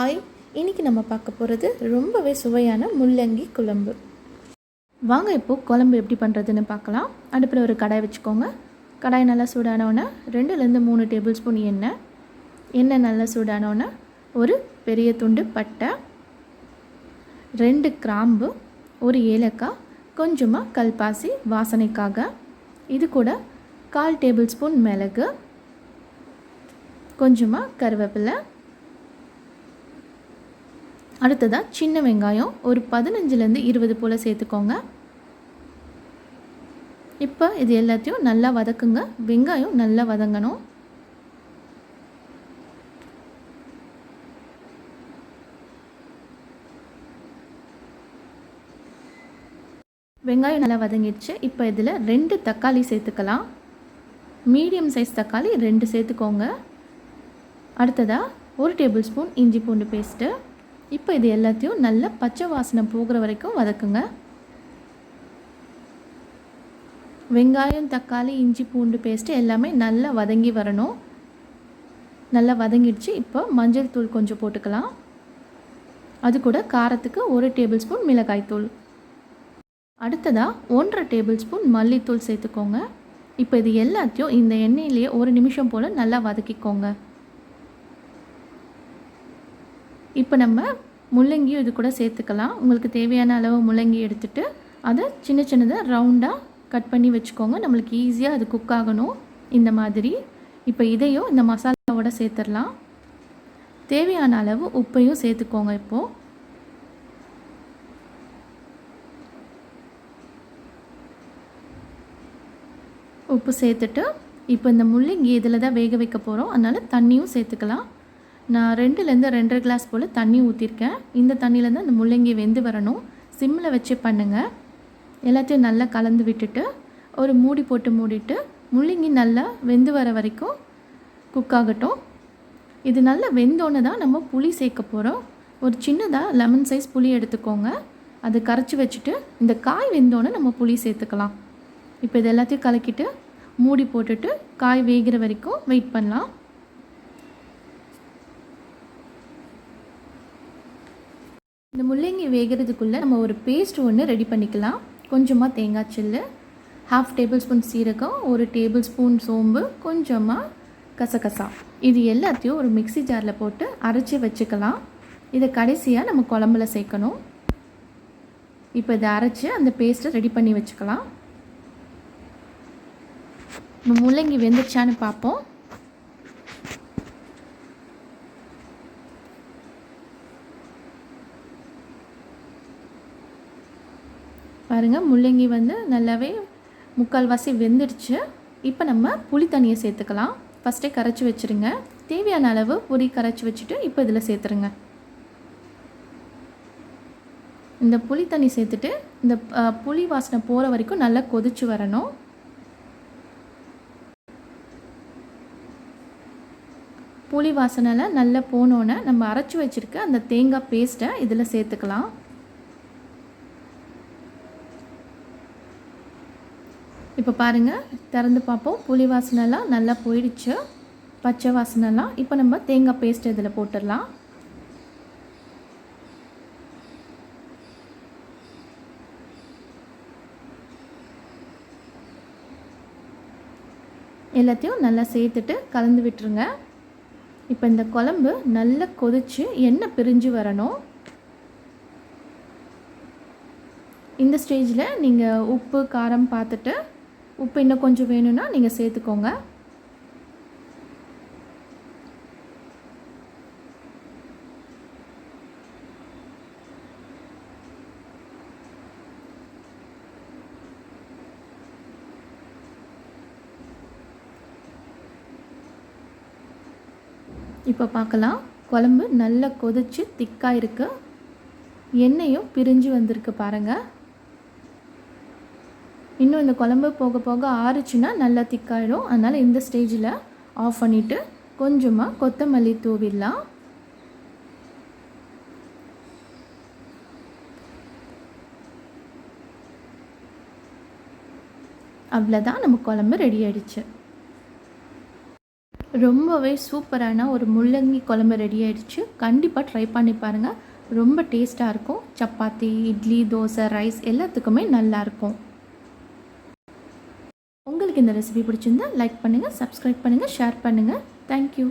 Hi, இன்றைக்கி நம்ம பார்க்க போகிறது ரொம்பவே சுவையான முள்ளங்கி குழம்பு. வாங்க இப்போது குழம்பு எப்படி பண்ணுறதுன்னு பார்க்கலாம். அடுப்பில் ஒரு கடாய் வச்சுக்கோங்க. கடாய் நல்லா சூடானோன்னே 2-3 டேபிள் ஸ்பூன் எண்ணெய் நல்லா சூடானோன்னே ஒரு பெரிய துண்டு பட்டை, 2 கிராம்பு, ஒரு ஏலக்காய், கொஞ்சமாக கல்பாசி வாசனைக்காக, இது கூட 1/4 டேபிள் ஸ்பூன் மிளகு, கொஞ்சமாக கருவேப்பிலை, அடுத்ததாக சின்ன வெங்காயம் ஒரு 15-20 போல் சேர்த்துக்கோங்க. இப்போ இது எல்லாத்தையும் நல்லா வதக்குங்க. வெங்காயம் நல்லா வதங்கணும். வெங்காயம் நல்லா வதங்கிடுச்சு. இப்போ இதில் 2 தக்காளி சேர்த்துக்கலாம். மீடியம் சைஸ் தக்காளி 2 சேர்த்துக்கோங்க. அடுத்ததாக 1 டேபிள் ஸ்பூன் இஞ்சி பூண்டு பேஸ்ட்டு. இப்போ இது எல்லாத்தையும் நல்லா பச்சை வாசனை போகிற வரைக்கும் வதக்குங்க. வெங்காயம், தக்காளி, இஞ்சி பூண்டு பேஸ்ட்டு எல்லாமே நல்லா வதங்கி வரணும். நல்லா வதங்கிடுச்சு. இப்போ மஞ்சள் தூள் கொஞ்சம் போட்டுக்கலாம். அது கூட காரத்துக்கு 1 டேபிள் ஸ்பூன் மிளகாய்த்தூள். அடுத்ததாக 1/2 டேபிள் ஸ்பூன் மல்லித்தூள் சேர்த்துக்கோங்க. இப்போ இது எல்லாத்தையும் இந்த எண்ணெயிலேயே 1 நிமிஷம் போல் நல்லா வதக்கிக்கோங்க. இப்போ நம்ம முள்ளங்கியும் இது கூட சேர்த்துக்கலாம். உங்களுக்கு தேவையான அளவு முள்ளங்கி எடுத்துகிட்டு அதை சின்ன சின்னதாக ரவுண்டாக கட் பண்ணி வச்சுக்கோங்க. நம்மளுக்கு ஈஸியாக அது குக் ஆகணும் இந்த மாதிரி. இப்போ இதையும் இந்த மசாலாவோட சேர்த்துடலாம். தேவையான அளவு உப்பையும் சேர்த்துக்கோங்க. இப்போது உப்பு சேர்த்துட்டு இப்போ இந்த முள்ளங்கி இதில் தான் வேக வைக்க போகிறோம். அதனால் தண்ணியும் சேர்த்துக்கலாம். நான் 2-2 1/2 கிளாஸ் போல் தண்ணி ஊற்றிருக்கேன். இந்த தண்ணியிலேருந்து அந்த முள்ளங்கி வெந்து வரணும். சிம்மில் வச்சு பண்ணுங்கள். எல்லாத்தையும் நல்லா கலந்து விட்டுட்டு ஒரு மூடி போட்டு மூடிட்டு முள்ளங்கி நல்லா வெந்து வர வரைக்கும் குக் ஆகட்டும். இது நல்லா வெந்தோன்னு தான் நம்ம புளி சேர்க்க போகிறோம். ஒரு சின்னதாக லெமன் சைஸ் புளி எடுத்துக்கோங்க. அதை கரைச்சி வச்சுட்டு இந்த காய் வெந்தோன்னு நம்ம புளி சேர்த்துக்கலாம். இப்போ இது எல்லாத்தையும் கலக்கிட்டு மூடி போட்டுட்டு காய் வேகிற வரைக்கும் வெயிட் பண்ணலாம். இந்த முள்ளங்கி வேகிறதுக்குள்ளே நம்ம ஒரு பேஸ்ட் ஒன்று ரெடி பண்ணிக்கலாம். கொஞ்சமாக தேங்காய் சில்லு, 1/2 டேபிள் ஸ்பூன் சீரகம், 1 டேபிள் ஸ்பூன் சோம்பு, கொஞ்சமாக கசகசா, இது எல்லாத்தையும் ஒரு மிக்ஸி ஜாரில் போட்டு அரைச்சி வச்சுக்கலாம். இதை கடைசியாக நம்ம குழம்புல சேர்க்கணும். இப்போ இதை அரைச்சி அந்த பேஸ்ட்டை ரெடி பண்ணி வச்சுக்கலாம். முள்ளங்கி வெந்துருச்சான்னு பார்ப்போம். பாருங்கள், முள்ளங்கி வந்து நல்லாவே 3/4 வெந்துடுச்சு. இப்போ நம்ம புளி தண்ணியை சேர்த்துக்கலாம். ஃபஸ்ட்டே கரைச்சி வச்சுருங்க. தேவையான அளவு புளி கரைச்சி வச்சுட்டு இப்போ இதில் சேர்த்துருங்க. இந்த புளி தண்ணி சேர்த்துட்டு இந்த புளி வாசனை போகிற வரைக்கும் நல்லா கொதிச்சு வரணும். புளி வாசனைலாம் நல்லா போனோன்னே நம்ம அரைச்சி வச்சுருக்க அந்த தேங்காய் பேஸ்ட்டை இதில் சேர்த்துக்கலாம். இப்போ பாருங்கள், திறந்து பார்ப்போம். புளி வாசனைலாம் நல்லா போயிடுச்சு, பச்சை வாசனைலாம். இப்போ நம்ம தேங்காய் பேஸ்ட் இதில் போட்டுடலாம். எல்லாத்தையும் நல்லா சேர்த்துட்டு கலந்து விட்டுருங்க. இப்போ இந்த குழம்பு நல்லா கொதித்து எண்ணெய் பிரிஞ்சு வரணும். இந்த ஸ்டேஜில் நீங்கள் உப்பு காரம் பார்த்துட்டு உப்பு இன்னும் கொஞ்சம் வேணும்னா நீங்கள் சேர்த்துக்கோங்க. இப்போ பார்க்கலாம், குழம்பு நல்லா கொதிச்சு திக்காக இருக்குது. எண்ணெயும் பிரிஞ்சு வந்திருக்கு பாருங்கள். இன்னும் இந்த குழம்பு போக போக ஆறுச்சுன்னா நல்லா திக்காயிடும். அதனால் இந்த ஸ்டேஜில் ஆஃப் பண்ணிவிட்டு கொஞ்சமாக கொத்தமல்லி தூவிடலாம். அவ்வளோதான், நம்ம குழம்பு ரெடி ஆகிடுச்சு. ரொம்பவே சூப்பரான ஒரு முள்ளங்கி குழம்பு ரெடி ஆயிடுச்சு. கண்டிப்பாக ட்ரை பண்ணி பாருங்கள். ரொம்ப டேஸ்ட்டாக இருக்கும். சப்பாத்தி, இட்லி, தோசை, ரைஸ் எல்லாத்துக்குமே நல்லாயிருக்கும். உங்களுக்கு இந்த ரெசிபி பிடிச்சிருந்தா லைக் பண்ணுங்கள், சப்ஸ்கிரைப் பண்ணுங்கள், ஷேர் பண்ணுங்கள். தேங்க்யூ.